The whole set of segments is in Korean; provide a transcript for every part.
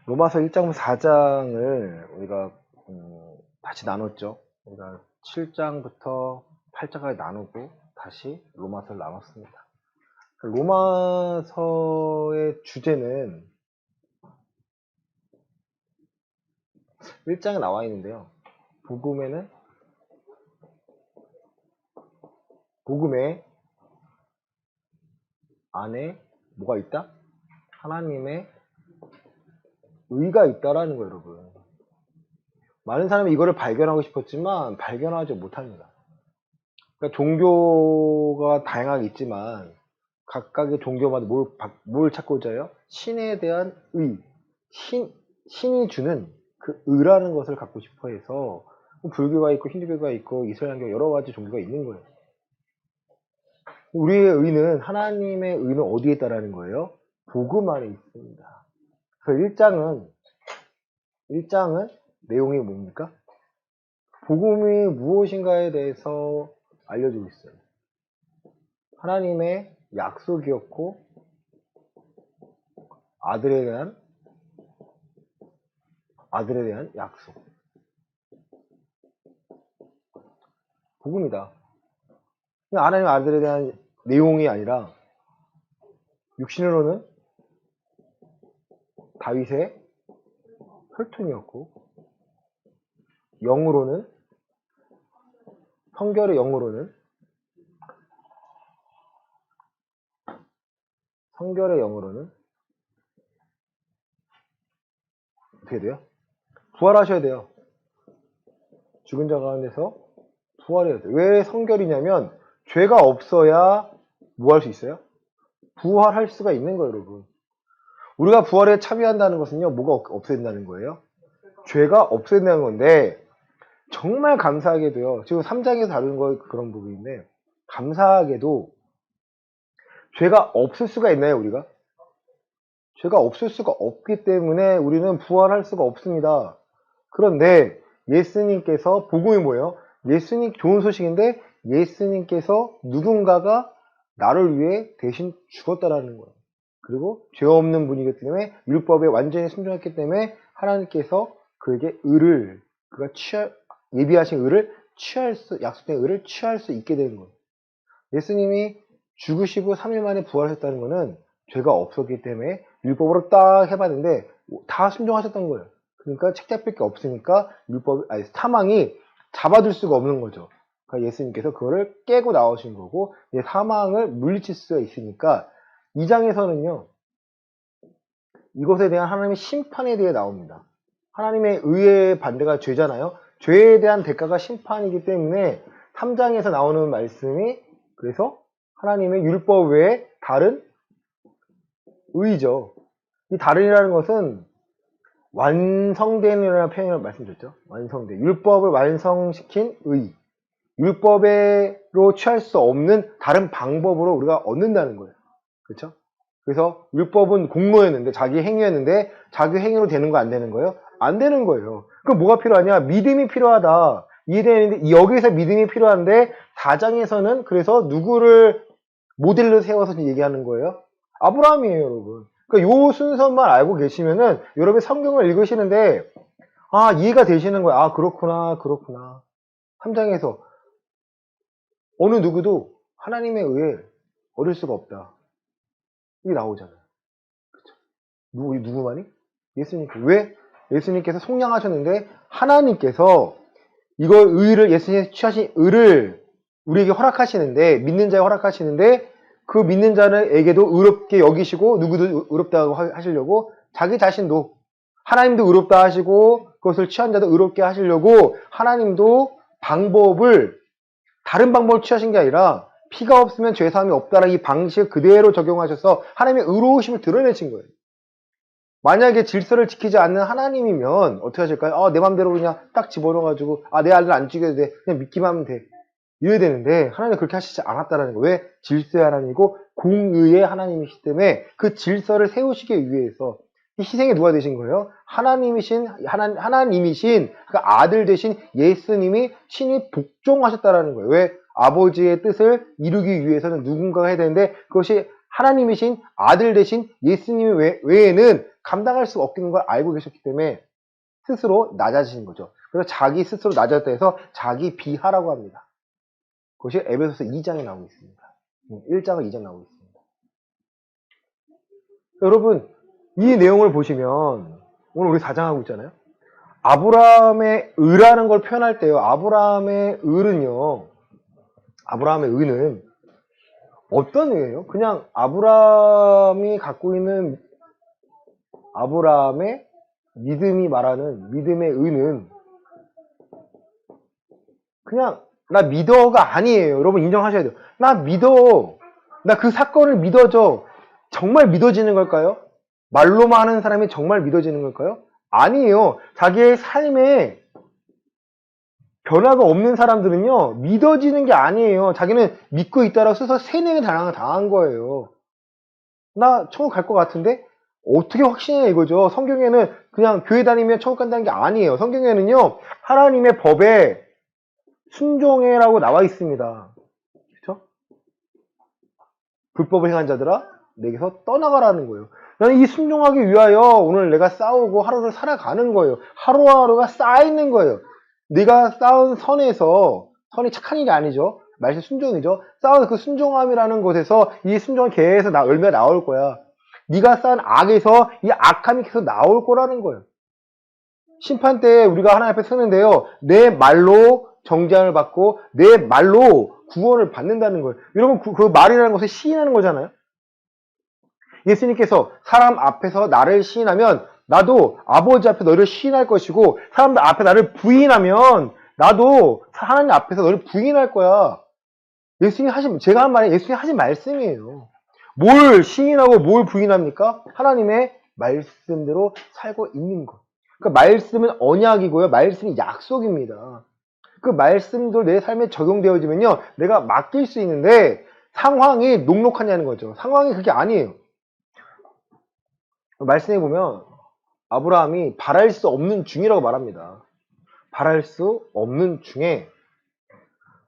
로마서 1장부터 4장을 우리가 다시 나눴죠. 우리가 7장부터 8장까지 나누고 다시 로마서를 나눴습니다. 로마서의 주제는 1장에 나와 있는데요. 복음의 안에 뭐가 있다? 하나님의 의가 있다라는 거예요, 여러분. 많은 사람이 이거를 발견하고 싶었지만 발견하지 못합니다. 그러니까 종교가 다양하게 있지만 각각의 종교마다 뭘 찾고자 해요? 신에 대한 의, 신이 주는 그 의라는 것을 갖고 싶어 해서 불교가 있고 힌두교가 있고 이슬람교 여러 가지 종교가 있는 거예요. 우리의 의는, 하나님의 의는 어디에 있다라는 거예요? 복음 안에 있습니다. 그래서 1장은 내용이 뭡니까? 복음이 무엇인가에 대해서 알려주고 있어요. 하나님의 약속이었고 아들에 대한 약속. 복음이다. 하나님의 아들에 대한 내용이 아니라 육신으로는 다윗의 혈통이었고 영으로는, 성결의 영으로는 어떻게 돼요? 부활하셔야 돼요. 죽은 자 가운데서 부활해야 돼요. 왜 성결이냐면 죄가 없어야 뭐 할 수 있어요? 부활할 수가 있는 거예요, 여러분. 우리가 부활에 참여한다는 것은요, 뭐가 없앤다는 거예요? 죄가 없앤다는 건데, 정말 감사하게도요, 지금 3장에서 다루는 거 그런 부분인데, 감사하게도 죄가 없을 수가 있나요, 우리가? 죄가 없을 수가 없기 때문에 우리는 부활할 수가 없습니다. 그런데 예수님께서, 복음이 뭐예요? 좋은 소식인데 예수님께서 누군가가 나를 위해 대신 죽었다라는 거예요. 그리고 죄 없는 분이기 때문에 율법에 완전히 순종했기 때문에 하나님께서 그에게 예비하신 의를 약속된 의를 취할 수 있게 되는 거예요. 예수님이 죽으시고 3일 만에 부활하셨다는 것은 죄가 없었기 때문에 율법으로 딱 해봤는데 다 순종하셨던 거예요. 그러니까 책 잡힐 게 없으니까 사망이 잡아둘 수가 없는 거죠. 그러니까 예수님께서 그거를 깨고 나오신 거고, 사망을 물리칠 수가 있으니까 2장에서는요, 이것에 대한 하나님의 심판에 대해 나옵니다. 하나님의 의의 반대가 죄잖아요. 죄에 대한 대가가 심판이기 때문에 3장에서 나오는 말씀이, 그래서 하나님의 율법 외에 다른 의죠. 이 다른이라는 것은 완성된이라는 표현을 말씀드렸죠. 율법을 완성시킨 의. 율법으로 취할 수 없는 다른 방법으로 우리가 얻는다는 거예요. 그렇죠? 그래서 율법은 공로였는데, 자기 행위였는데 자기 행위로 되는 거 안 되는 거예요? 안 되는 거예요. 그럼 뭐가 필요하냐? 믿음이 필요하다. 이해되는데, 여기서 믿음이 필요한데 4장에서는 그래서 누구를 모델로 세워서 얘기하는 거예요? 아브라함이에요, 여러분. 그러니까 요 순서만 알고 계시면은 여러분이 성경을 읽으시는데 이해가 되시는 거예요. 그렇구나. 3장에서 어느 누구도 하나님의 의에 얻을 수가 없다. 이게 나오잖아요. 그쵸? 누구만이? 예수님께. 왜? 예수님께서 속량하셨는데 하나님께서 예수님이 취하신 의를 우리에게 허락하시는데, 믿는 자에 허락하시는데, 그 믿는 자에게도 의롭게 여기시고, 누구도 의롭다고 하시려고, 자기 자신도, 하나님도 의롭다 하시고, 그것을 취한 자도 의롭게 하시려고, 하나님도 다른 방법을 취하신 게 아니라, 피가 없으면 죄사함이 없다라는 이 방식을 그대로 적용하셔서 하나님의 의로우심을 드러내신 거예요. 만약에 질서를 지키지 않는 하나님이면 어떻게 하실까요? 내 맘대로 그냥 딱 집어넣어가지고 내 아들 안 죽여도 돼. 그냥 믿기만 하면 돼. 이래야 되는데 하나님은 그렇게 하시지 않았다라는 거예요. 왜? 질서의 하나님이고 공의의 하나님이시기 때문에 그 질서를 세우시기 위해서 이 희생이 누가 되신 거예요? 하나님이신 그러니까 아들 되신 예수님이 친히 복종하셨다라는 거예요. 왜? 아버지의 뜻을 이루기 위해서는 누군가가 해야 되는데, 그것이 하나님이신 아들 되신 예수님 외에는 감당할 수 없는 걸 알고 계셨기 때문에 스스로 낮아지신 거죠. 그래서 자기 스스로 낮아졌다 해서 자기 비하라고 합니다. 그것이 에베소서 2장에 나오고 있습니다. 1장과 2장 나오고 있습니다. 여러분, 이 내용을 보시면 오늘 우리 4장 하고 있잖아요. 아브라함의 의라는 걸 표현할 때요. 아브라함의 의는 어떤 의예요? 그냥 아브라함이 갖고 있는 아브라함의 믿음이 말하는 믿음의 의는 그냥 나 믿어가 아니에요. 여러분 인정하셔야 돼요. 나 믿어. 나 그 사건을 믿어져. 정말 믿어지는 걸까요? 말로만 하는 사람이 정말 믿어지는 걸까요? 아니에요. 자기의 삶에 변화가 없는 사람들은요, 믿어지는 게 아니에요. 자기는 믿고 있다라고 스스로 세뇌를 당한 거예요. 나 천국 갈 것 같은데? 어떻게 확신해 이거죠. 성경에는 그냥 교회 다니면 천국 간다는 게 아니에요. 성경에는요, 하나님의 법에 순종해라고 나와 있습니다. 그렇죠? 불법을 행한 자들아 내게서 떠나가라는 거예요. 나는 이 순종하기 위하여 오늘 내가 싸우고 하루를 살아가는 거예요. 하루하루가 쌓이는 거예요. 네가 쌓은 선에서, 선이 착한 일이 아니죠. 말씀 순종이죠. 쌓은 그 순종함이라는 곳에서 이 순종은 계속 열매가 나올 거야. 네가 쌓은 악에서 이 악함이 계속 나올 거라는 거예요. 심판 때 우리가 하나님 앞에 서는데요, 내 말로 정죄함을 받고 내 말로 구원을 받는다는 거예요. 여러분, 그 말이라는 것을 시인하는 거잖아요. 예수님께서 사람 앞에서 나를 시인하면 나도 아버지 앞에 너를 시인할 것이고, 사람들 앞에 나를 부인하면 나도 하나님 앞에서 너를 부인할 거야. 제가 한 말이 예수님이 하신 말씀이에요. 뭘 시인하고 뭘 부인합니까? 하나님의 말씀대로 살고 있는 것. 그러니까 말씀은 언약이고요. 말씀이 약속입니다. 그 말씀도 내 삶에 적용되어지면요, 내가 맡길 수 있는데 상황이 녹록하냐는 거죠. 상황이 그게 아니에요. 말씀해 보면 아브라함이 바랄 수 없는 중이라고 말합니다. 바랄 수 없는 중에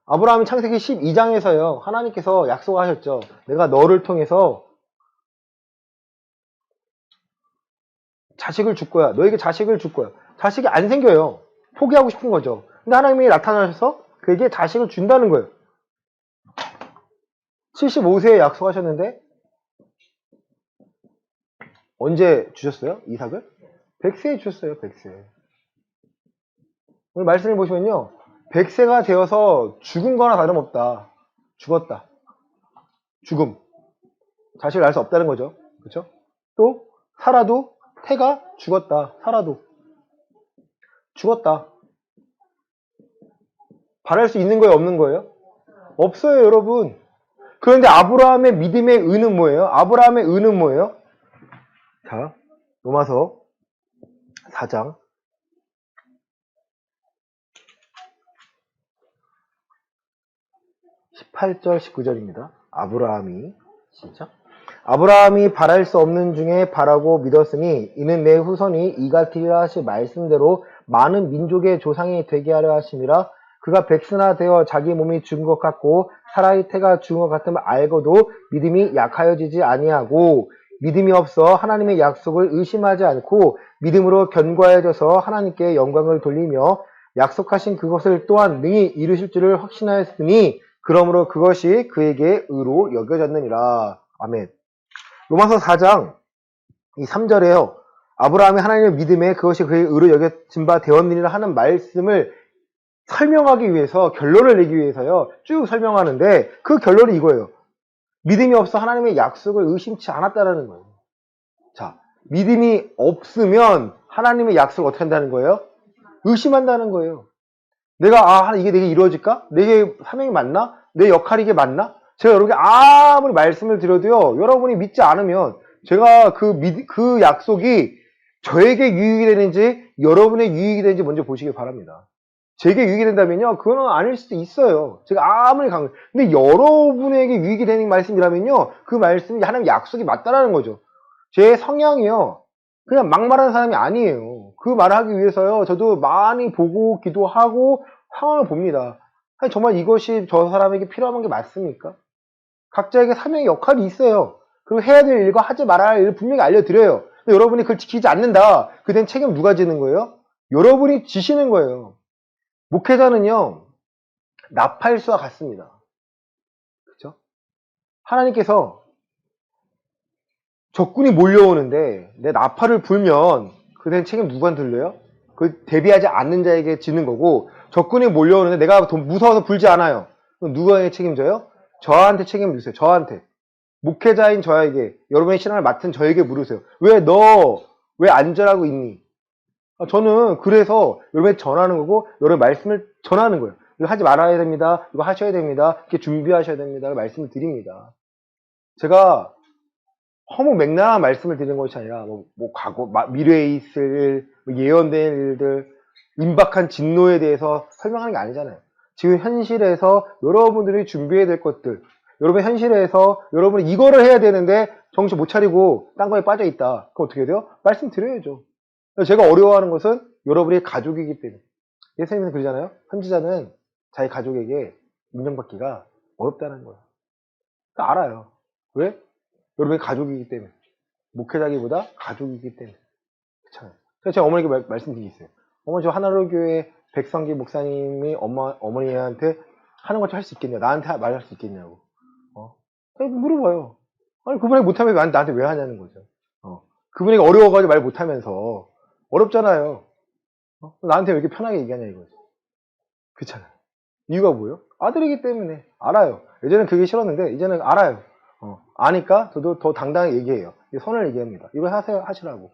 아브라함이 창세기 12장에서요, 하나님께서 약속하셨죠. 내가 너를 통해서 자식을 줄 거야. 너에게 자식을 줄 거야. 자식이 안 생겨요. 포기하고 싶은 거죠. 근데 하나님이 나타나셔서 그에게 자식을 준다는 거예요. 75세에 약속하셨는데 언제 주셨어요? 이삭을? 100세에 주셨어요. 100세. 오늘 말씀을 보시면요, 100세가 되어서 죽은 거나 다름없다. 죽었다. 죽음. 자식을 낳을 수 없다는 거죠. 그렇죠? 또 살아도 태가 죽었다. 살아도 죽었다. 바랄 수 있는 거예요? 없는 거예요? 없어요, 여러분. 그런데 아브라함의 믿음의 의는 뭐예요? 아브라함의 의는 뭐예요? 자, 로마서 4장 18절 19절입니다. 아브라함이 시작. 아브라함이 바랄 수 없는 중에 바라고 믿었으니 이는 내 후손이 이같으리라 하신 말씀대로 많은 민족의 조상이 되게 하려 하심이라. 그가 백수나 되어 자기 몸이 죽은 것 같고 사라의 태가 죽은 것 같음을 알고도 믿음이 약하여지지 아니하고 믿음이 없어 하나님의 약속을 의심하지 않고 믿음으로 견고해져서 하나님께 영광을 돌리며 약속하신 그것을 또한 능히 이루실 줄을 확신하였으니 그러므로 그것이 그에게 의로 여겨졌느니라. 아멘. 로마서 4장 이 3절에요. 아브라함이 하나님의 믿음에 그것이 그의 의로 여겨진 바 되었느니라 하는 말씀을 설명하기 위해서, 결론을 내기 위해서요, 쭉 설명하는데 그 결론이 이거예요. 믿음이 없어 하나님의 약속을 의심치 않았다라는 거예요. 자, 믿음이 없으면 하나님의 약속을 어떻게 한다는 거예요? 의심한다는 거예요. 이게 내게 이루어질까? 내게 사명이 맞나? 내 역할이 이게 맞나? 제가 여러분께 아무리 말씀을 드려도요, 여러분이 믿지 않으면 제가 그 약속이 저에게 유익이 되는지 여러분의 유익이 되는지 먼저 보시기 바랍니다. 제게 유익이 된다면요, 그거는 아닐 수도 있어요. 제가 아무리 근데 여러분에게 유익이 되는 말씀이라면요, 그 말씀이 하나님의 약속이 맞다라는 거죠. 제 성향이요, 그냥 막 말하는 사람이 아니에요. 그 말을 하기 위해서요, 저도 많이 보고 기도하고 상황을 봅니다. 아니, 정말 이것이 저 사람에게 필요한 게 맞습니까? 각자에게 사명의 역할이 있어요. 그리고 해야 될 일과 하지 말아야 할 일을 분명히 알려드려요. 근데 여러분이 그걸 지키지 않는다. 그땐 책임 누가 지는 거예요? 여러분이 지시는 거예요. 목회자는요, 나팔수와 같습니다. 그렇죠? 하나님께서 적군이 몰려오는데 내 나팔을 불면 그땐 책임 누구한테 들려요? 그 대비하지 않는 자에게 지는 거고, 적군이 몰려오는데 내가 무서워서 불지 않아요. 그럼 누구에게 책임져요? 저한테 책임을 주세요. 저한테. 목회자인 저에게, 여러분의 신앙을 맡은 저에게 물으세요. 왜 안전하고 있니? 저는 그래서 여러분에게 전하는 거고, 여러분의 말씀을 전하는 거예요. 이거 하지 말아야 됩니다. 이거 하셔야 됩니다. 이렇게 준비하셔야 됩니다. 말씀을 드립니다. 제가 허무맹랑한 말씀을 드리는 것이 아니라, 과거, 미래에 있을 예언된 일들, 임박한 진노에 대해서 설명하는 게 아니잖아요. 지금 현실에서 여러분들이 준비해야 될 것들, 여러분 현실에서 여러분이 이거를 해야 되는데 정신 못 차리고 딴 거에 빠져 있다. 그럼 어떻게 돼요? 말씀드려야죠. 제가 어려워하는 것은 여러분의 가족이기 때문에. 예수님은 그러잖아요. 선지자는 자기 가족에게 인정받기가 어렵다는 거예요. 그러니까 알아요. 왜? 여러분의 가족이기 때문에. 목회자기보다 가족이기 때문에. 그렇잖아요. 그래서 제가 어머니께 말씀드리고 있어요. 어머니, 저 하나로 교회 백성기 목사님이 어머니한테 하는 것 좀 할 수 있겠냐? 나한테 말할 수 있겠냐고. 물어봐요. 아니, 그분이 못하면 나한테 왜 하냐는 거죠. 그분이 어려워가지고 말 못하면서. 어렵잖아요. 나한테 왜 이렇게 편하게 얘기하냐 이거죠. 그렇잖아요. 이유가 뭐예요? 아들이기 때문에. 알아요. 예전엔 그게 싫었는데 이제는 알아요. 아니까 저도 더 당당하게 얘기해요. 선을 얘기합니다. 이거 하시라고.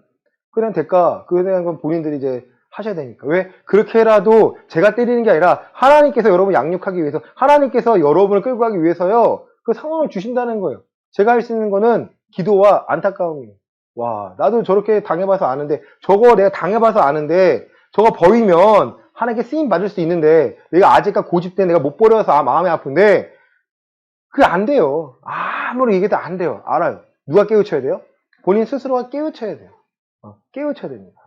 그냥 대가, 그에 대한 건 본인들이 이제 하셔야 되니까. 왜? 그렇게라도 제가 때리는 게 아니라 하나님께서 여러분을 양육하기 위해서, 하나님께서 여러분을 끌고 가기 위해서요, 그 상황을 주신다는 거예요. 제가 할 수 있는 거는 기도와 안타까움이에요. 와, 나도 저렇게 당해봐서 아는데, 저거 내가 당해봐서 아는데, 저거 버리면 하나님께 쓰임 받을 수 있는데, 내가 아직까지 고집된 내가 못 버려서 마음이 아픈데, 그게 안 돼요. 아무리 얘기해도 안 돼요. 알아요. 누가 깨우쳐야 돼요? 본인 스스로가 깨우쳐야 돼요. 깨우쳐야 됩니다.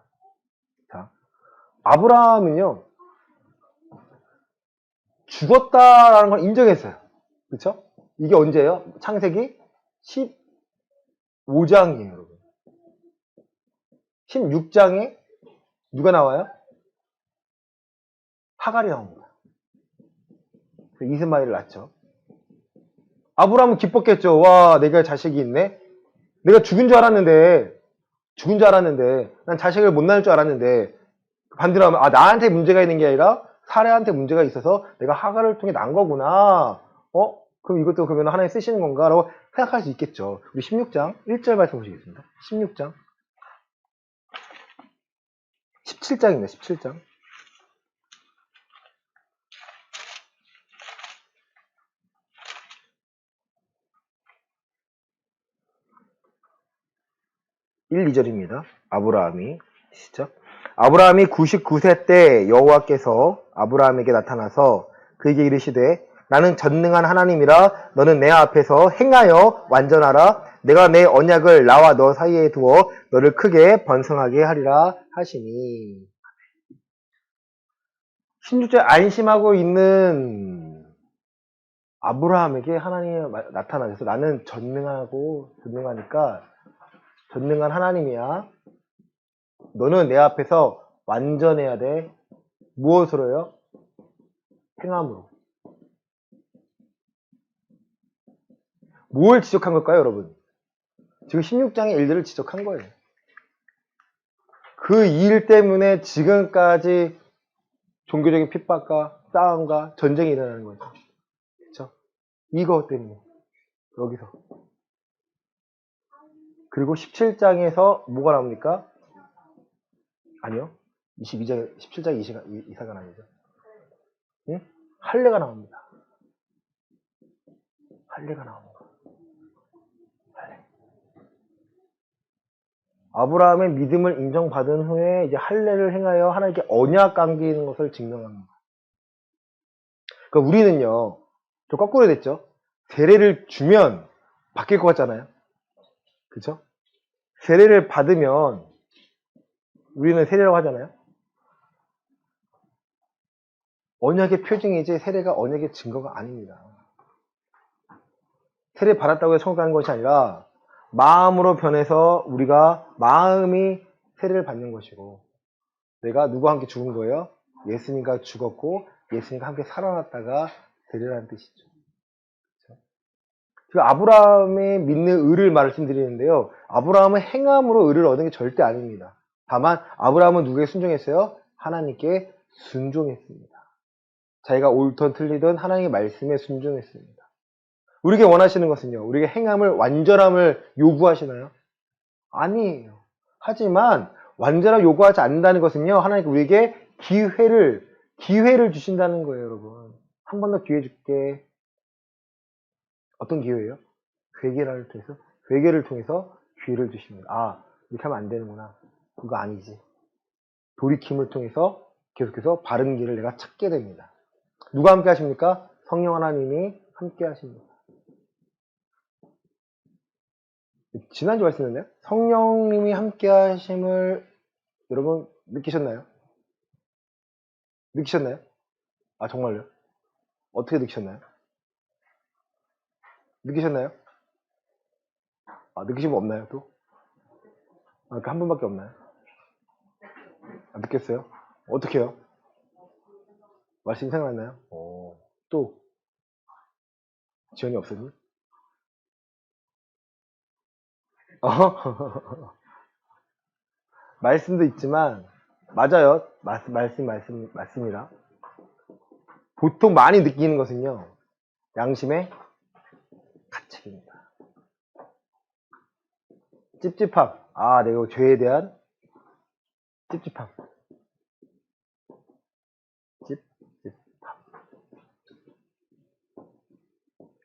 자, 아브라함은요, 죽었다라는 걸 인정했어요. 그쵸? 이게 언제예요? 창세기 15장이에요, 여러분. 16장에 누가 나와요? 하갈이 나옵니다. 이스마엘을 낳죠. 아브라함은 기뻤겠죠. 와, 내가 자식이 있네? 내가 죽은 줄 알았는데, 난 자식을 못 낳을 줄 알았는데, 반대로 하면, 나한테 문제가 있는 게 아니라, 사례한테 문제가 있어서 내가 하갈을 통해 난 거구나. 그럼 이것도 그러면 하나님 쓰시는 건가? 라고 생각할 수 있겠죠. 우리 16장 1절 말씀 보시겠습니다. 16장. 17장입니다. 17장. (1, 2절입니다) 아브라함이 시작. 아브라함이 99세 때 여호와께서 아브라함에게 나타나서 그에게 이르시되 나는 전능한 하나님이라 너는 내 앞에서 행하여 완전하라. 내가 내 언약을 나와 너 사이에 두어 너를 크게 번성하게 하리라 하시니. 16절 안심하고 있는 아브라함에게 하나님이 나타나셔서 나는 전능하니까 전능한 하나님이야. 너는 내 앞에서 완전해야 돼. 무엇으로요? 행함으로. 뭘 지적한 걸까요, 여러분? 지금 16장의 일들을 지적한 거예요. 그 일 때문에 지금까지 종교적인 핍박과 싸움과 전쟁이 일어나는 거죠. 그렇죠? 이거 때문에. 여기서. 그리고 17장에서 뭐가 나옵니까? 아니요. 22장, 17장 이사가 아니죠. 응? 할례가 나옵니다. 할례가 나옵니다. 할례. 아브라함의 믿음을 인정받은 후에 이제 할례를 행하여 하나님께 언약 감기는 것을 증명합니다. 그러니까 우리는요, 좀 거꾸로 됐죠. 세례를 주면 바뀔 것 같잖아요. 그쵸? 세례를 받으면 우리는 세례라고 하잖아요. 언약의 표징이지 세례가 언약의 증거가 아닙니다. 세례 받았다고 해서 천국 가는 것이 아니라 마음으로 변해서 우리가 마음이 세례를 받는 것이고, 내가 누구와 함께 죽은 거예요? 예수님과 죽었고 예수님과 함께 살아났다가 세례라는 뜻이죠. 지금 아브라함의 믿는 의를 말씀드리는데요. 아브라함은 행함으로 의를 얻은 게 절대 아닙니다. 다만 아브라함은 누구에게 순종했어요? 하나님께 순종했습니다. 자기가 옳든 틀리든 하나님의 말씀에 순종했습니다. 우리에게 원하시는 것은요. 우리에게 행함을 완전함을 요구하시나요? 아니에요. 하지만 완전함을 요구하지 않는다는 것은요. 하나님께 우리에게 기회를 주신다는 거예요, 여러분. 한 번 더 기회 줄게. 어떤 기회예요? 회개를 통해서 기회를 주십니다. 아, 이렇게 하면 안 되는구나. 그거 아니지. 돌이킴을 통해서 계속해서 바른 길을 내가 찾게 됩니다. 누가 함께 하십니까? 성령 하나님이 함께 하십니다. 지난주 말씀했는데요. 성령님이 함께 하심을 여러분 느끼셨나요? 느끼셨나요? 아, 정말요? 어떻게 느끼셨나요? 느끼셨나요? 아, 느끼신 거 없나요, 또? 아, 한 분밖에 없나요? 아, 느꼈어요? 어떻게 해요? 말씀 생각났나요? 또? 지원이 없었니? 말씀도 있지만, 맞아요. 맞습니다. 보통 많이 느끼는 것은요, 양심의 가책입니다. 찝찝함. 아, 내가 죄에 대한 찝찝함.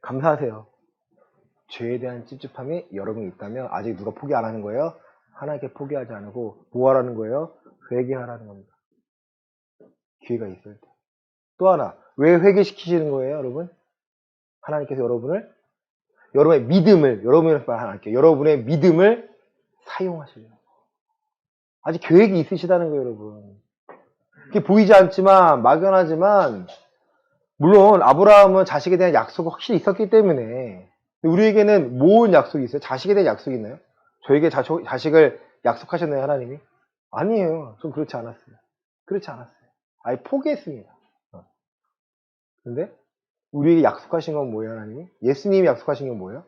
감사하세요. 죄에 대한 찝찝함이 여러분이 있다면 아직 누가 포기 안 하는 거예요? 하나님께 포기하지 않고 뭐 하라는 거예요? 회개하라는 겁니다. 기회가 있을 때. 또 하나, 왜 회개시키시는 거예요, 여러분? 하나님께서 여러분의 믿음을 사용하시려고. 아직 계획이 있으시다는 거예요, 여러분. 그게 보이지 않지만, 막연하지만, 물론 아브라함은 자식에 대한 약속이 확실히 있었기 때문에, 우리에게는 뭔 약속이 있어요? 자식에 대한 약속이 있나요? 저에게 자식을 약속하셨나요, 하나님이? 아니에요. 좀 그렇지 않았어요. 아예 포기했습니다. 근데 우리에게 약속하신 건 뭐예요, 하나님이? 예수님이 약속하신 건 뭐예요?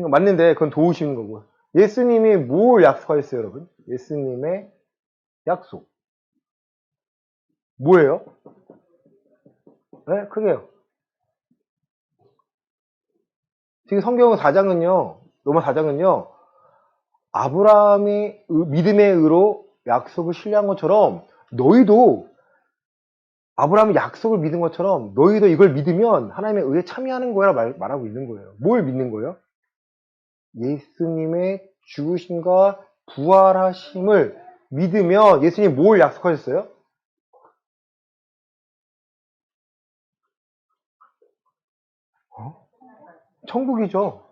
맞는데 그건 도우시는 거고. 예수님이 뭘 약속하셨어요, 여러분? 예수님의 약속. 뭐예요? 네, 크게요. 지금 성경 4장은요, 로마 4장은요, 아브라함이 믿음의 의로 약속을 신뢰한 것처럼 너희도 아브라함이 약속을 믿은 것처럼 너희도 이걸 믿으면 하나님의 의에 참여하는 거야 말하고 있는 거예요. 뭘 믿는 거예요? 예수님의 죽으심과 부활하심을 믿으면 예수님이 뭘 약속하셨어요? 천국이죠.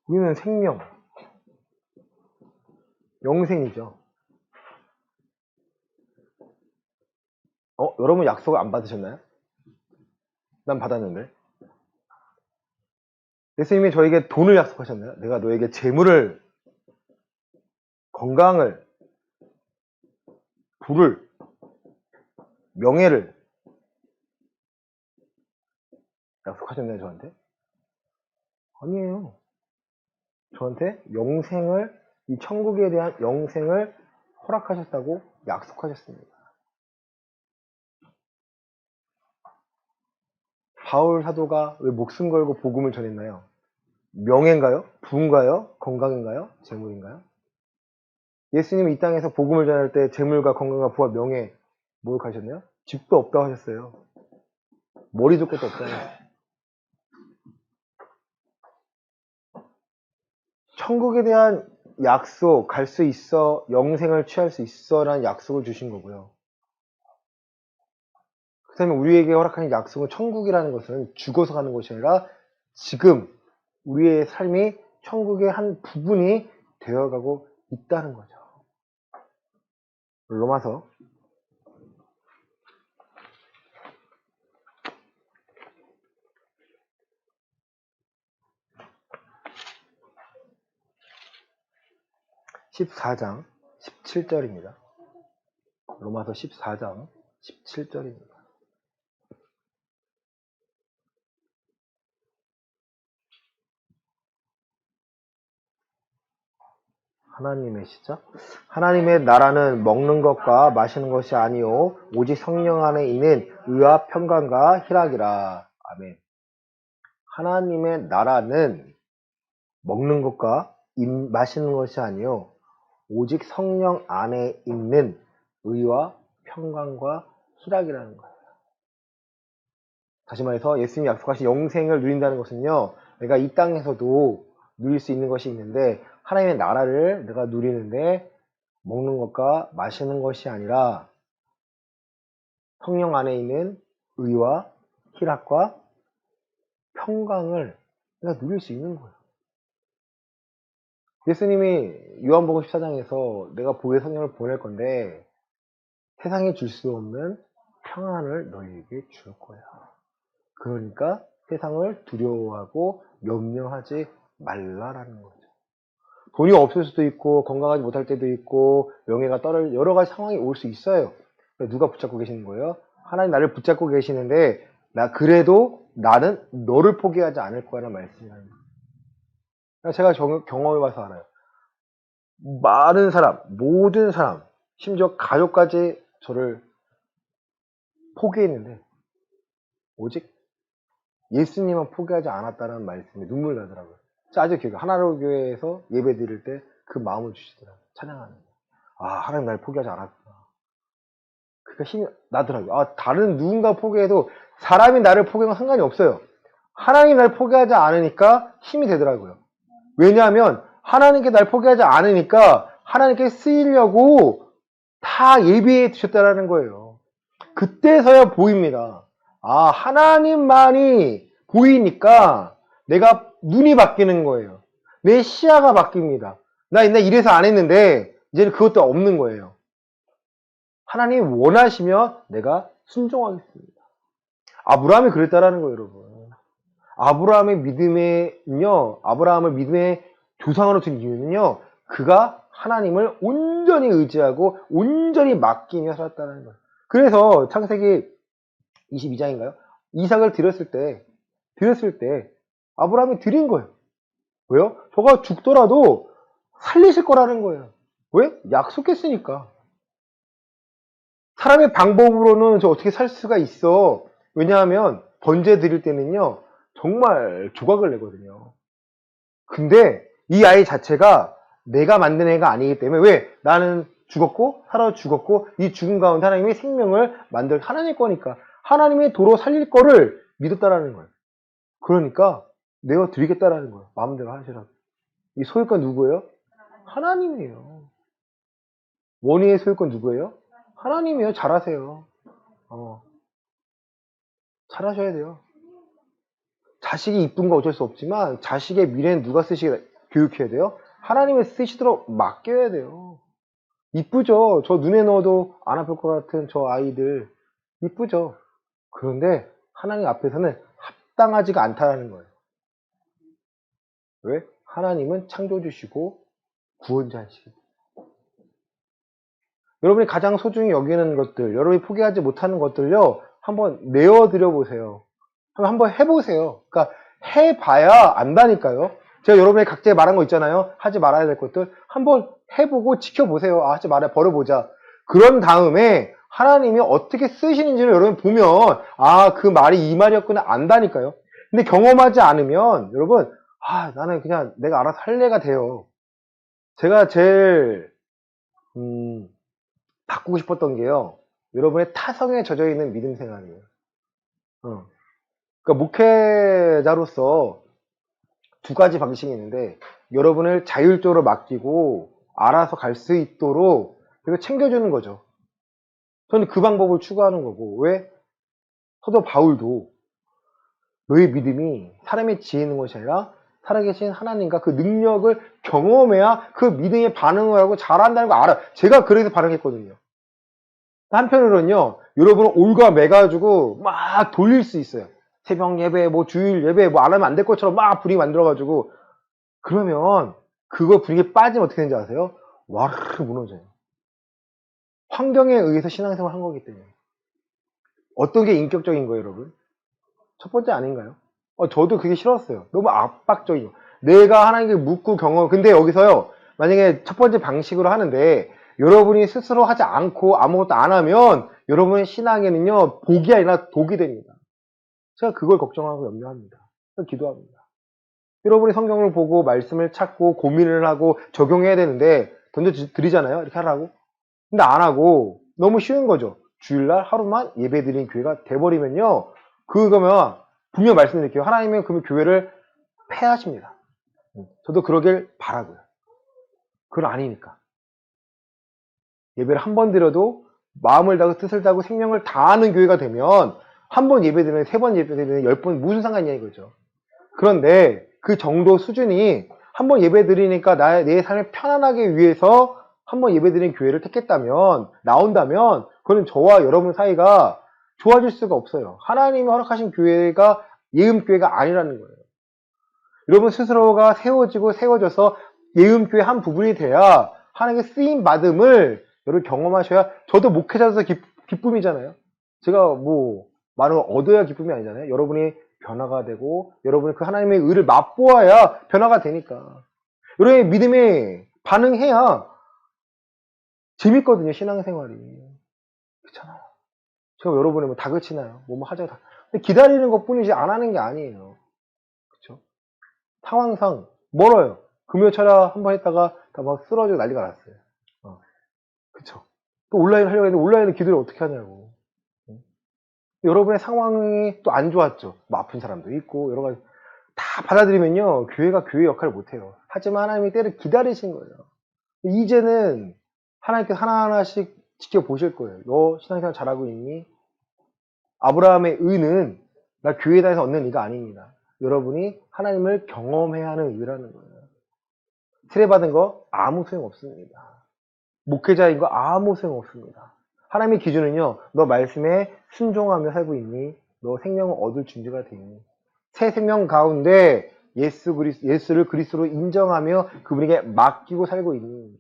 우리는 생명, 영생이죠. 여러분 약속을 안 받으셨나요? 난 받았는데. 예수님이 저에게 돈을 약속하셨나요? 내가 너에게 재물을, 건강을, 부를, 명예를 약속하셨나요, 저한테? 아니에요. 저한테 이 천국에 대한 영생을 허락하셨다고 약속하셨습니다. 바울 사도가 왜 목숨 걸고 복음을 전했나요? 명예인가요? 부인가요? 건강인가요? 재물인가요? 예수님이 이 땅에서 복음을 전할 때 재물과 건강과 부와 명예 모욕하셨나요? 집도 없다고 하셨어요. 머리 줄 것도 없다고 하셨어요. 천국에 대한 약속, 갈 수 있어, 영생을 취할 수 있어 라는 약속을 주신 거고요. 그렇다면 우리에게 허락하는 약속은 천국이라는 것은 죽어서 가는 것이 아니라 지금 우리의 삶이 천국의 한 부분이 되어가고 있다는 거죠. 로마서 14장 17절입니다. 로마서 14장 17절입니다. 하나님의 시작. 하나님의 나라는 먹는 것과 마시는 것이 아니요 오직 성령 안에 있는 의와 평강과 희락이라. 아멘. 하나님의 나라는 먹는 것과 마시는 것이 아니요 오직 성령 안에 있는 의와 평강과 희락이라는 거예요. 다시 말해서 예수님이 약속하신 영생을 누린다는 것은요, 내가 이 땅에서도 누릴 수 있는 것이 있는데 하나님의 나라를 내가 누리는데 먹는 것과 마시는 것이 아니라 성령 안에 있는 의와 희락과 평강을 내가 누릴 수 있는 거예요. 예수님이 요한복음 14장에서 내가 보혜의 성령을 보낼 건데 세상에 줄 수 없는 평안을 너희에게 줄 거야. 그러니까 세상을 두려워하고 염려하지 말라라는 거죠. 돈이 없을 수도 있고 건강하지 못할 때도 있고 명예가 떨어질 여러 가지 상황이 올 수 있어요. 누가 붙잡고 계시는 거예요? 하나님 나를 붙잡고 계시는데 그래도 나는 너를 포기하지 않을 거라는 말씀이라는 거예요. 제가 경험해봐서 알아요. 많은 사람, 모든 사람, 심지어 가족까지 저를 포기했는데 오직 예수님은 포기하지 않았다는 말씀에 눈물 나더라고요. 아직 기억해요. 하나로 교회에서 예배 드릴 때 그 마음을 주시더라고요. 찬양하는. 하나님 날 포기하지 않았구나. 그러니까 힘이 나더라고요. 다른 누군가 포기해도 사람이 나를 포기하면 상관이 없어요. 하나님 날 포기하지 않으니까 힘이 되더라고요. 왜냐하면 하나님께 날 포기하지 않으니까 하나님께 쓰이려고 다 예비해 두셨다라는 거예요. 그때서야 보입니다. 하나님만이 보이니까 내가 눈이 바뀌는 거예요. 내 시야가 바뀝니다. 나 옛날에 이래서 안 했는데 이제는 그것도 없는 거예요. 하나님이 원하시면 내가 순종하겠습니다. 아브라함이 그랬다라는 거예요, 여러분. 아브라함의 믿음에는요, 아브라함을 믿음의 조상으로 둔 이유는요, 그가 하나님을 온전히 의지하고 온전히 맡기며 살았다는 거예요. 그래서 창세기 22장인가요? 이삭을 드렸을 때 아브라함이 드린 거예요. 왜요? 저가 죽더라도 살리실 거라는 거예요. 왜? 약속했으니까. 사람의 방법으로는 저 어떻게 살 수가 있어. 왜냐하면 번제 드릴 때는요, 정말 조각을 내거든요. 근데 이 아이 자체가 내가 만든 애가 아니기 때문에 왜? 나는 죽었고 살아 죽었고 이 죽음 가운데 하나님이 생명을 만들 하나님 거니까 하나님이 도로 살릴 거를 믿었다라는 거예요. 그러니까 내가 드리겠다라는 거예요. 마음대로 하시라고. 이 소유권 누구예요? 하나님이에요. 원희의 소유권 누구예요? 하나님이에요. 잘하세요. 잘하셔야 돼요. 자식이 이쁜 거 어쩔 수 없지만 자식의 미래는 누가 교육해야 돼요? 하나님이 쓰시도록 맡겨야 돼요. 이쁘죠? 저 눈에 넣어도 안 아플 것 같은 저 아이들 이쁘죠? 그런데 하나님 앞에서는 합당하지가 않다라는 거예요. 왜? 하나님은 창조주시고 구원자이시기 때문에. 여러분이 가장 소중히 여기는 것들, 여러분이 포기하지 못하는 것들요, 한번 내어드려 보세요. 한번 해보세요. 그러니까 해봐야 안다니까요. 제가 여러분의 각자에 말한 거 있잖아요. 하지 말아야 될 것들 한번 해보고 지켜보세요. 하지 말아야 버려보자. 그런 다음에 하나님이 어떻게 쓰시는지를 여러분 보면 그 말이 이 말이었구나 안다니까요. 근데 경험하지 않으면 여러분 나는 그냥 내가 알아서 할 애가 돼요. 제가 제일 바꾸고 싶었던 게요. 여러분의 타성에 젖어있는 믿음 생활이에요. 그러니까 목회자로서 두 가지 방식이 있는데 여러분을 자율적으로 맡기고 알아서 갈 수 있도록 그리고 챙겨주는 거죠. 저는 그 방법을 추구하는 거고 왜? 사도 바울도 너의 믿음이 사람의 지혜 있는 것이 아니라 살아계신 하나님과 그 능력을 경험해야 그 믿음에 반응을 하고 잘한다는 거 알아. 제가 그래서 반응했거든요. 한편으로는요, 여러분은 올가매가지고 막 돌릴 수 있어요. 새벽 예배, 주일 예배, 안 하면 안 될 것처럼 막 분위기 만들어가지고. 그러면 그거 분위기 빠지면 어떻게 되는지 아세요? 와르르 무너져요. 환경에 의해서 신앙생활 한 거기 때문에. 어떤 게 인격적인 거예요, 여러분? 첫 번째 아닌가요? 저도 그게 싫었어요. 너무 압박적이고. 내가 하나님께 묻고 경험, 근데 여기서요, 만약에 첫 번째 방식으로 하는데, 여러분이 스스로 하지 않고 아무것도 안 하면, 여러분의 신앙에는요, 복이 아니라 독이 됩니다. 제가 그걸 걱정하고 염려합니다. 기도합니다. 여러분이 성경을 보고 말씀을 찾고 고민을 하고 적용해야 되는데, 던져드리잖아요? 이렇게 하라고. 근데 안 하고, 너무 쉬운 거죠. 주일날 하루만 예배 드리는 교회가 돼버리면요, 그거면, 분명 말씀드릴게요. 하나님은 그 교회를 폐하십니다. 저도 그러길 바라고요. 그건 아니니까. 예배를 한 번 드려도 마음을 다하고 뜻을 다하고 생명을 다하는 교회가 되면 한 번 예배 드리면 3번 예배 드리면 10번 무슨 상관이냐 이거죠. 그런데 그 정도 수준이 한 번 예배 드리니까 내 삶을 편안하게 위해서 한 번 예배 드리는 교회를 택했다면 나온다면 그건 저와 여러분 사이가 좋아질 수가 없어요. 하나님이 허락하신 교회가 예음교회가 아니라는 거예요. 여러분 스스로가 세워져서 예음교회 한 부분이 돼야 하나님의 쓰임받음을 여러분 경험하셔야, 저도 목회자로서 기쁨이잖아요. 제가 뭐 말을 얻어야 기쁨이 아니잖아요. 여러분이 변화가 되고 여러분이 그 하나님의 의를 맛보아야 변화가 되니까. 여러분의 믿음에 반응해야 재밌거든요, 신앙생활이. 그렇잖아요. 제가 여러분이 뭐 다그치나요? 뭐뭐 하자. 기다리는 것 뿐이지 안 하는 게 아니에요. 그렇죠? 상황상 멀어요. 금요철야 한번 했다가 다 막 쓰러지고 난리가 났어요. 그쵸. 또 온라인 하려고 했는데 온라인은 기도를 어떻게 하냐고. 여러분의 상황이 또 안 좋았죠. 뭐 아픈 사람도 있고 여러 가지 다 받아들이면요, 교회가 교회 역할을 못해요. 하지만 하나님이 때를 기다리신 거예요. 이제는 하나님께서 하나하나씩 지켜보실 거예요. 너 신앙생활 잘하고 있니? 아브라함의 의는 나 교회 다에서 얻는 의가 아닙니다. 여러분이 하나님을 경험해야 하는 의라는 거예요. 세례받은 거 아무 소용 없습니다. 목회자인 거 아무 소용 없습니다. 하나님의 기준은요, 너 말씀에 순종하며 살고 있니? 너 생명을 얻을 준비가 되니? 새 생명 가운데 예수를 그리스도로 인정하며 그분에게 맡기고 살고 있니?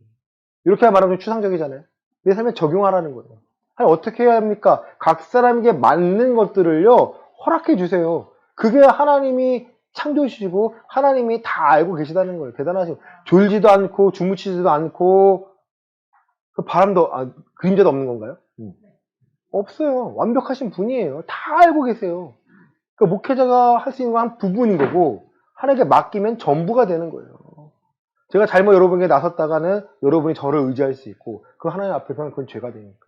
이렇게 말하면 추상적이잖아요. 내 삶에 적용하라는 거예요. 아니, 어떻게 해야 합니까? 각 사람에게 맞는 것들을요, 허락해 주세요. 그게 하나님이 창조주시고 하나님이 다 알고 계시다는 거예요. 대단하시고. 졸지도 않고 주무치지도 않고 그 바람도 그림자도 없는 건가요? 없어요. 완벽하신 분이에요. 다 알고 계세요. 그 목회자가 할 수 있는 건 한 부분인 거고 하나님께 맡기면 전부가 되는 거예요. 제가 잘못 여러분에게 나섰다가는 여러분이 저를 의지할 수 있고 그 하나님 앞에서는 그건 죄가 되니까.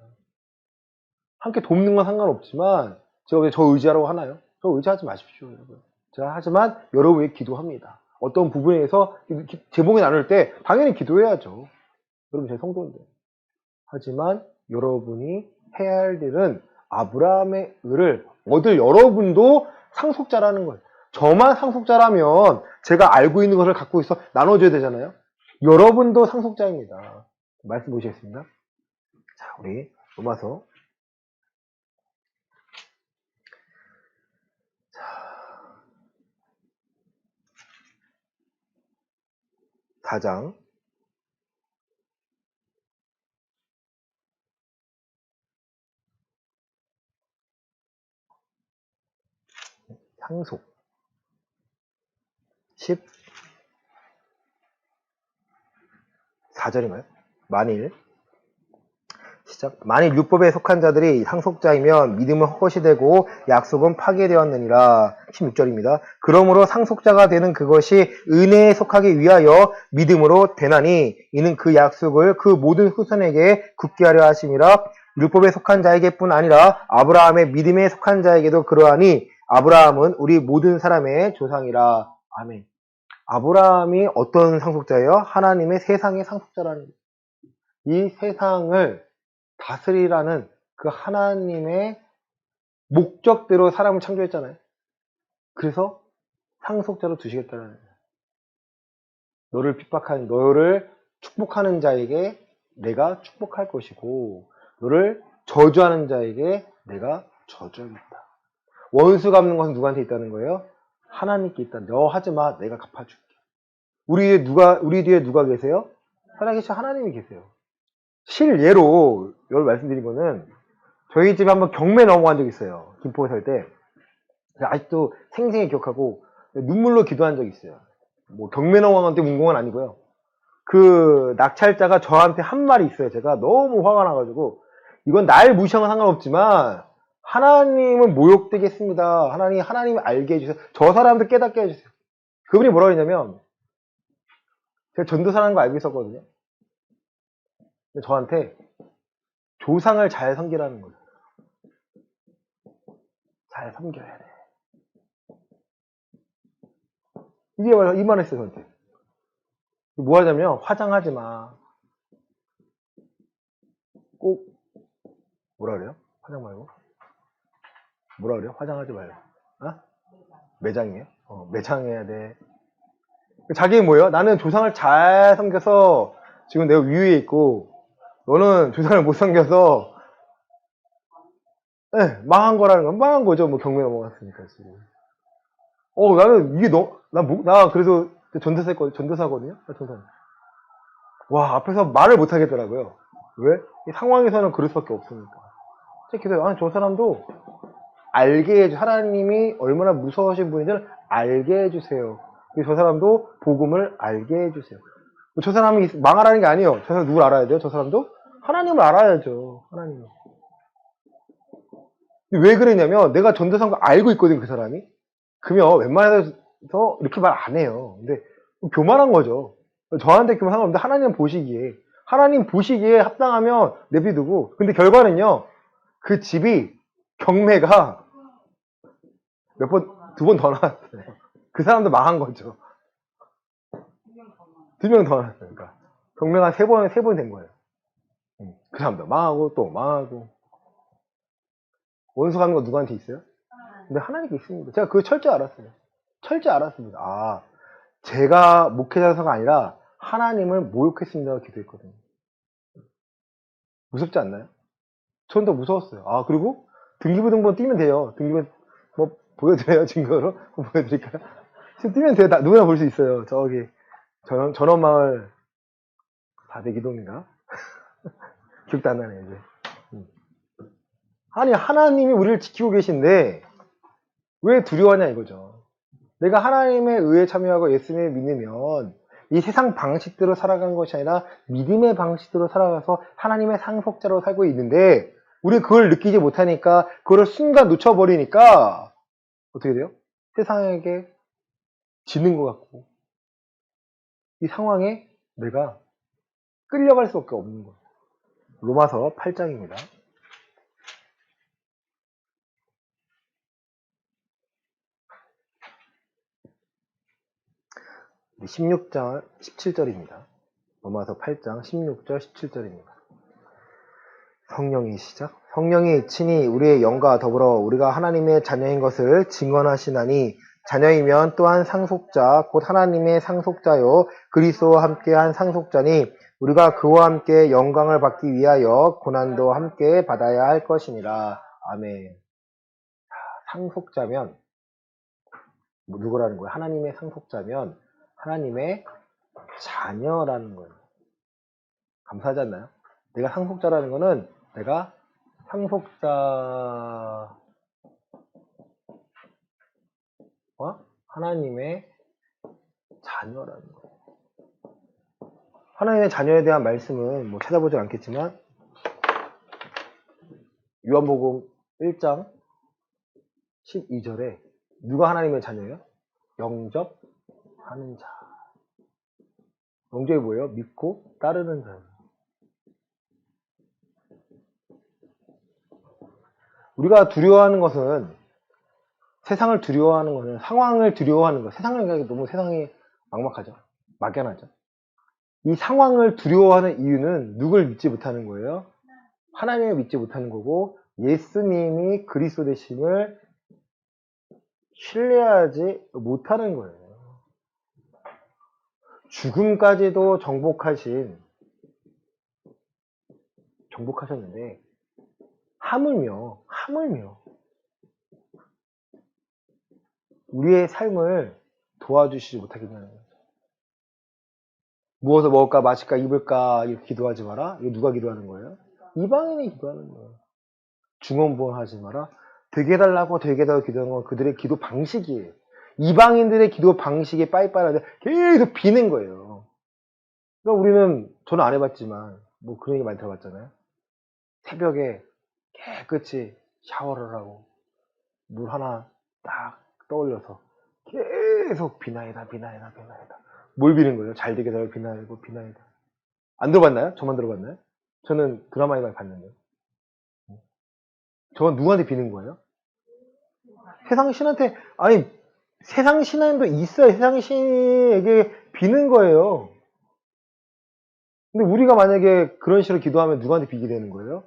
함께 돕는 건 상관없지만 제가 왜 저 의지하라고 하나요? 저 의지하지 마십시오, 여러분. 제가 하지만 여러분에게 기도합니다. 어떤 부분에서 제목이 나눌 때 당연히 기도해야죠. 여러분 제 성도인데. 하지만 여러분이 해야 할 일은 아브라함의 의를 얻을 여러분도 상속자라는 거예요. 저만 상속자라면 제가 알고 있는 것을 갖고 있어 나눠줘야 되잖아요. 여러분도 상속자입니다. 말씀 보시겠습니다. 자, 우리 로마서 4장 상속 14절인가요? 만일 시작. 만일 율법에 속한 자들이 상속자이면 믿음은 헛것이 되고 약속은 파괴되었느니라. 16절입니다. 그러므로 상속자가 되는 그것이 은혜에 속하기 위하여 믿음으로 되나니 이는 그 약속을 그 모든 후손에게 굳게 하려 하심이라. 율법에 속한 자에게뿐 아니라 아브라함의 믿음에 속한 자에게도 그러하니 아브라함은 우리 모든 사람의 조상이라. 아멘. 아브라함이 어떤 상속자예요? 하나님의 세상의 상속자라는 거예요. 이 세상을 다스리라는 그 하나님의 목적대로 사람을 창조했잖아요. 그래서 상속자로 두시겠다는 거예요. 너를 핍박하는, 너를 축복하는 자에게 내가 축복할 것이고 너를 저주하는 자에게 내가 저주하겠다. 원수 갚는 것은 누구한테 있다는 거예요? 하나님께 있다. 너 하지 마. 내가 갚아줄게. 우리 뒤에 누가 계세요? 살아계신 하나님이 계세요. 실예로 여기 말씀드린 거는 저희 집에 한번 경매 넘어간 적이 있어요. 김포에 살 때. 아직도 생생히 기억하고 눈물로 기도한 적이 있어요. 뭐 경매 넘어간 때 운 건 아니고요. 그 낙찰자가 저한테 한 말이 있어요. 제가 너무 화가 나가지고 이건 날 무시한 건 상관없지만 하나님은 모욕되겠습니다. 하나님 알게 해주세요. 저 사람도 깨닫게 해주세요. 그분이 뭐라고 했냐면 제가 전도사라는 거 알고 있었거든요. 근데 저한테 조상을 잘 섬기라는 거예요. 잘 섬겨야 돼. 이게 이 말 했어요, 저한테. 뭐 하냐면 화장하지 마. 꼭 뭐라 그래요? 화장 말고 뭐라 그래요? 화장하지 말고. 어? 매장이에요? 매장해야 돼. 자기는 뭐예요? 나는 조상을 잘 섬겨서 지금 내가 위에 있고 너는 조상을 못 섬겨서 망한 거라는 건 망한 거죠. 뭐 경매 넘어갔으니까 지금. 나는 이게 나 그래서 전도사거든요. 전도사. 와 앞에서 말을 못 하겠더라고요. 왜? 이 상황에서는 그럴 수밖에 없으니까. 그래서 저 사람도 알게 해주 하나님이 얼마나 무서우신 분인지를 알게 해주세요. 저 사람도 복음을 알게 해주세요. 저 사람이 망하라는 게 아니에요. 저 사람 누굴 알아야 돼요? 저 사람도 하나님을 알아야죠. 하나님을. 왜 그러냐면 내가 전도사인 거 알고 있거든 그 사람이. 그러면 웬만해서 이렇게 말 안 해요. 근데 교만한 거죠. 저한테 교만 상관없는데 하나님 보시기에 합당하면 내비두고. 근데 결과는요. 그 집이 경매가 두 번 더 나왔어요. 그 사람도 망한 거죠. 2명 더 나왔으니까. 경매가 3번 된 거예요. 그 사람도 망하고 또 망하고. 원수 가는 거 누구한테 있어요? 근데 하나님께 있습니다. 제가 그걸 철저히 알았어요. 철저히 알았습니다. 아, 제가 목회자서가 아니라 하나님을 모욕했습니다. 기도했거든요. 무섭지 않나요? 전 더 무서웠어요. 아, 그리고 등기부등본 띄면 돼요. 등기부 뭐 보여드려요? 증거로? 보여드릴까요? 지금 띄면 돼요. 누구나 볼 수 있어요. 저기 전원마을 400이동인가? 기억도 안 나네 이제. 아니 하나님이 우리를 지키고 계신데 왜 두려워하냐 이거죠. 내가 하나님의 의에 참여하고 예수님을 믿으면 이 세상 방식대로 살아간 것이 아니라 믿음의 방식대로 살아가서 하나님의 상속자로 살고 있는데 우리 그걸 느끼지 못하니까 그걸 순간 놓쳐버리니까 어떻게 돼요? 세상에게 지는 것 같고 이 상황에 내가 끌려갈 수밖에 없는 거예요. 로마서 8장입니다. 16장 17절입니다. 로마서 8장 16절 17절입니다. 성령의 시작. 성령이 친히 우리의 영과 더불어 우리가 하나님의 자녀인 것을 증언하시나니 자녀이면 또한 상속자 곧 하나님의 상속자요 그리스도와 함께한 상속자니 우리가 그와 함께 영광을 받기 위하여 고난도 함께 받아야 할 것이니라. 아멘. 상속자면 누구라는 거예요? 하나님의 상속자면 하나님의 자녀라는 거예요. 감사하지 않나요? 내가 상속자라는 거는 내가 상속자와 하나님의 자녀라는 거예요. 하나님의 자녀에 대한 말씀은 뭐 찾아보지 않겠지만 요한복음 1장 12절에 누가 하나님의 자녀예요? 영접하는 자. 영접이 뭐예요? 믿고 따르는 자. 우리가 두려워하는 것은 세상을 두려워하는 것은 상황을 두려워하는 것. 세상을 너무 세상이 막막하죠. 막연하죠. 이 상황을 두려워하는 이유는 누굴 믿지 못하는 거예요? 하나님을 믿지 못하는 거고 예수님이 그리스도 되심을 신뢰하지 못하는 거예요. 죽음까지도 정복하셨는데 하물며 우리의 삶을 도와주시지 못하겠냐는 거죠. 무엇을 먹을까, 마실까, 입을까 이렇게 기도하지 마라. 이거 누가 기도하는 거예요? 이방인이 기도하는 거예요. 중언부언하지 마라. 되게 해달라고 되게 해달라고 기도하는 건 그들의 기도 방식이에요. 이방인들의 기도 방식에 빠이빠이하는데 계속 비는 거예요. 그러니까 우리는, 저는 안 해봤지만 뭐 그런 얘기 많이 들어봤잖아요. 새벽에 깨끗이 샤워를 하고 물 하나 딱 떠올려서 계속 비나이다 비나이다 비나이다. 뭘 비는 거예요? 잘 되게 해달라고 비나이고 비나이다. 안 들어봤나요? 저만 들어봤나요? 저는 드라마에 많이 봤는데. 저건 누구한테 비는 거예요? 세상 신한테, 아니, 세상 신한도 있어요. 세상 신에게 비는 거예요. 근데 우리가 만약에 그런 식으로 기도하면 누구한테 비게 되는 거예요?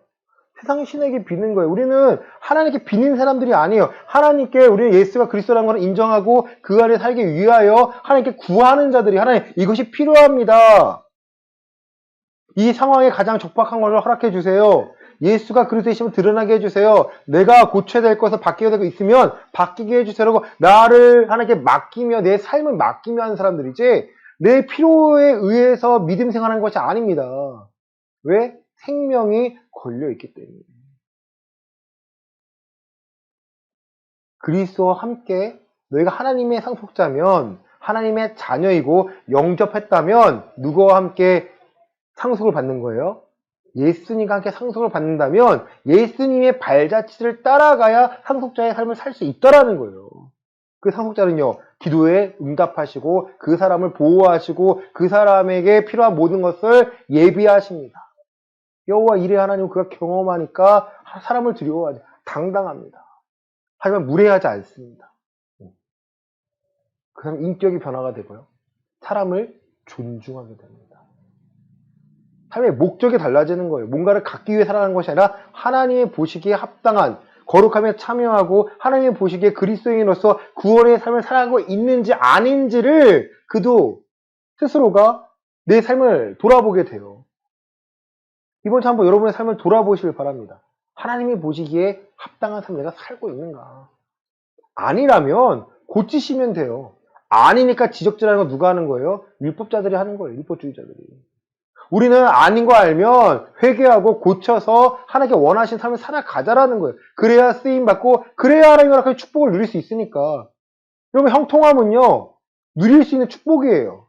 세상 신에게 비는 거예요. 우리는 하나님께 비는 사람들이 아니에요. 하나님께 우리는 예수가 그리스도라는 걸 인정하고 그 안에 살기 위하여 하나님께 구하는 자들이, 하나님 이것이 필요합니다. 이 상황에 가장 적박한 것을 허락해 주세요. 예수가 그리스도이심을 드러나게 해주세요. 내가 고쳐야 될 것을 바뀌어야 되고 있으면 바뀌게 해주세요. 나를 하나님께 맡기며 내 삶을 맡기며 하는 사람들이지 내 필요에 의해서 믿음 생활하는 것이 아닙니다. 왜? 생명이 걸려있기 때문에. 그리스도와 함께 너희가 하나님의 상속자면, 하나님의 자녀이고 영접했다면 누구와 함께 상속을 받는 거예요? 예수님과 함께 상속을 받는다면 예수님의 발자취를 따라가야 상속자의 삶을 살 수 있다라는 거예요. 그 상속자는요, 기도에 응답하시고 그 사람을 보호하시고 그 사람에게 필요한 모든 것을 예비하십니다. 여호와 이레 하나님은 그가 경험하니까 사람을 두려워하지, 당당합니다. 하지만 무례하지 않습니다. 그 사람 인격이 변화가 되고요, 사람을 존중하게 됩니다. 삶의 목적이 달라지는 거예요. 뭔가를 갖기 위해 살아가는 것이 아니라 하나님의 보시기에 합당한, 거룩함에 참여하고 하나님의 보시기에 그리스도인으로서 구원의 삶을 살아가고 있는지 아닌지를 그도 스스로가 내 삶을 돌아보게 돼요. 이번 주 한번 여러분의 삶을 돌아보시길 바랍니다. 하나님이 보시기에 합당한 삶을 내가 살고 있는가? 아니라면 고치시면 돼요. 아니니까 지적질하는 건 누가 하는 거예요? 율법자들이 하는 거예요. 율법주의자들이. 우리는 아닌 거 알면 회개하고 고쳐서 하나님께 원하신 삶을 살아가자라는 거예요. 그래야 쓰임받고 그래야 하나님의 허락한 축복을 누릴 수 있으니까. 여러분, 형통함은요, 누릴 수 있는 축복이에요.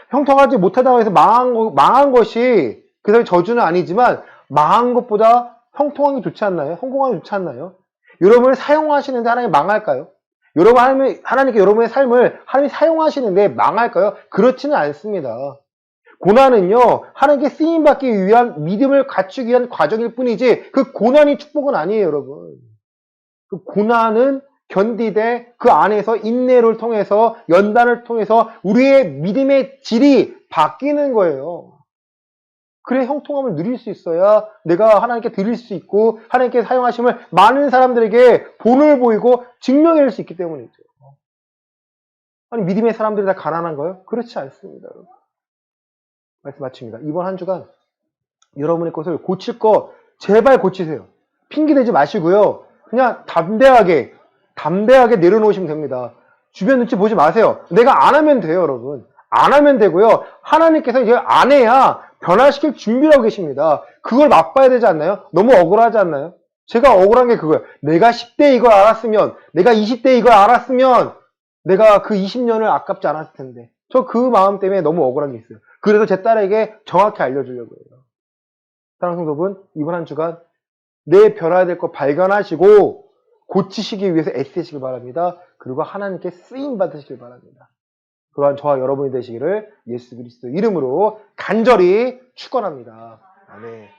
형통하지 못하다고 해서 망한 것이 그 사람의 저주는 아니지만 망한 것보다 형통한 게 좋지 않나요? 성공한 게 좋지 않나요? 여러분을 사용하시는데 하나님이 망할까요? 하나님께 여러분의 삶을 하나님이 사용하시는데 망할까요? 그렇지는 않습니다. 고난은요, 하나님께 쓰임받기 위한 믿음을 갖추기 위한 과정일 뿐이지 그 고난이 축복은 아니에요, 여러분. 그 고난은 견디되 그 안에서 인내를 통해서, 연단을 통해서 우리의 믿음의 질이 바뀌는 거예요. 그래 형통함을 누릴 수 있어야 내가 하나님께 드릴 수 있고 하나님께 사용하심을 많은 사람들에게 본을 보이고 증명해낼 수 있기 때문이죠. 아니, 믿음의 사람들이 다 가난한 거예요? 그렇지 않습니다, 여러분. 말씀 마칩니다. 이번 한 주간 여러분의 것을 고칠 거 제발 고치세요. 핑계대지 마시고요. 그냥 담대하게 내려놓으시면 됩니다. 주변 눈치 보지 마세요. 내가 안 하면 돼요, 여러분. 안 하면 되고요. 하나님께서 이제 안 해야 변화시킬 준비를 하고 계십니다. 그걸 맛봐야 되지 않나요? 너무 억울하지 않나요? 제가 억울한 게 그거예요. 내가 10대 이걸 알았으면, 내가 20대 이걸 알았으면 내가 그 20년을 아깝지 않았을 텐데. 저 그 마음 때문에 너무 억울한 게 있어요. 그래서 제 딸에게 정확히 알려주려고 해요. 사랑하는 성도분, 이번 한 주간 내 변화해야 될 거 발견하시고 고치시기 위해서 애쓰시길 바랍니다. 그리고 하나님께 쓰임 받으시길 바랍니다. 그러한 저와 여러분이 되시기를 예수 그리스도 이름으로 간절히 축원합니다. 아멘.